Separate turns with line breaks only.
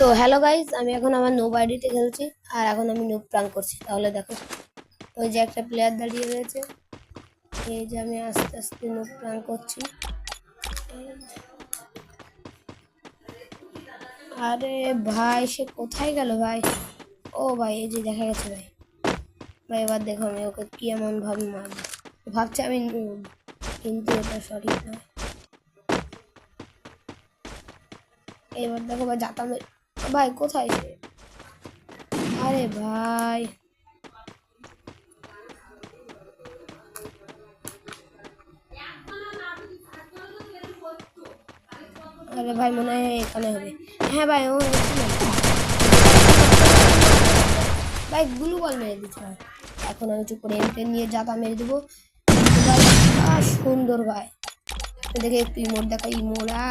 তো hello guys, আমি এখন আমার নোব আইডিতে খেলছি আর এখন আমি নোব প্রাঙ্ক করছি। তাহলে দেখো, ওই যে একটা প্লেয়ার দাঁড়িয়ে রয়েছে, এই যে আমি আস্তে আস্তে নোব প্রাঙ্ক করছি। আরে ভাই, সে কোথায় গেল ভাই? ও ভাই, এই যে দেখা গেছে ভাই। ভাই এবার দেখো আমি ওকে কি এমন ভাবে মারবো। ভাবছি আমি noob, কিন্তু এটা সঠিক নয়। এবার দেখো ভাই, যাতা ভাই কোথায় সে? আরে ভাই, আরে ভাই মনে হয় এখানে হবে। হ্যাঁ ভাই, ও ভাই গ্লু বল মেরে দিতে হয়। এখন আমি চুপ করে এমকে নিয়ে যাতা মেরে দেবো ভাই। সুন্দর ভাই, দেখে একটু ইমোট দেখা, ইমোরা